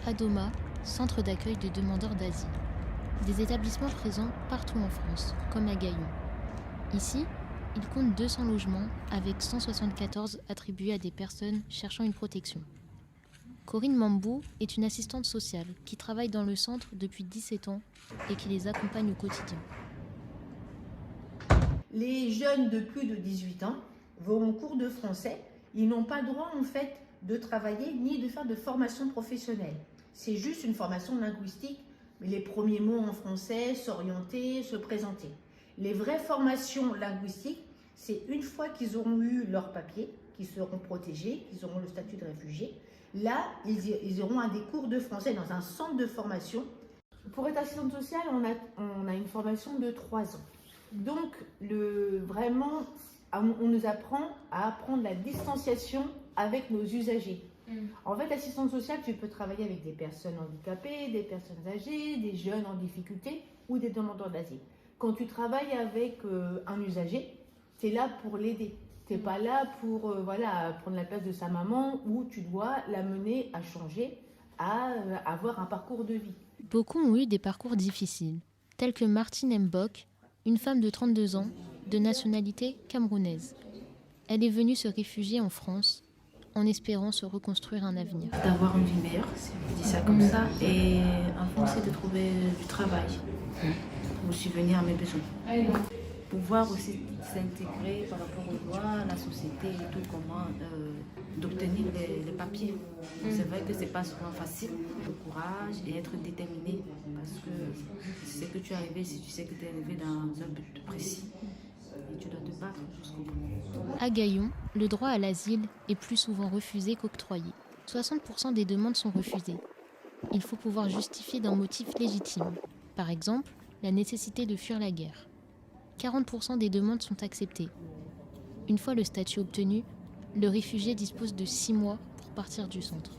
Adoma, centre d'accueil de demandeurs d'asile. Des établissements présents partout en France, comme à Gaillon. Ici, il compte 200 logements avec 174 attribués à des personnes cherchant une protection. Corinne Mambou est une assistante sociale qui travaille dans le centre depuis 17 ans et qui les accompagne au quotidien. Les jeunes de plus de 18 ans vont en cours de français. Ils n'ont pas le droit en fait de travailler ni de faire de formation professionnelle. C'est juste une formation linguistique, mais les premiers mots en français, s'orienter, se présenter. Les vraies formations linguistiques, c'est une fois qu'ils auront eu leur papier, qu'ils seront protégés, qu'ils auront le statut de réfugié. Là, ils auront des cours de français dans un centre de formation. Pour être assistante sociale, on a une formation de 3 ans. Donc, vraiment, on nous apprend à apprendre la distanciation avec nos usagers. En fait, assistante sociale, tu peux travailler avec des personnes handicapées, des personnes âgées, des jeunes en difficulté ou des demandeurs d'asile. Quand tu travailles avec un usager, tu es là pour l'aider. Tu n'es pas là pour prendre la place de sa maman ou tu dois l'amener à changer, à avoir un parcours de vie. Beaucoup ont eu des parcours difficiles, tels que Martine Mbok, une femme de 32 ans, de nationalité camerounaise. Elle est venue se réfugier en France en espérant se reconstruire un avenir. D'avoir une vie meilleure, si on dit ça comme ça, et en France, c'est de trouver du travail pour subvenir à mes besoins. Pouvoir aussi s'intégrer par rapport aux lois, la société et tout, comment d'obtenir les papiers. C'est vrai que c'est pas souvent facile. Le courage et être déterminé, parce que si tu sais que tu es arrivé, si tu sais que tu es arrivé dans un but précis, et tu dois te battre jusqu'au bout. À Gaillon, le droit à l'asile est plus souvent refusé qu'octroyé. 60% des demandes sont refusées. Il faut pouvoir justifier d'un motif légitime. Par exemple, la nécessité de fuir la guerre. 40% des demandes sont acceptées. Une fois le statut obtenu, le réfugié dispose de 6 mois pour partir du centre.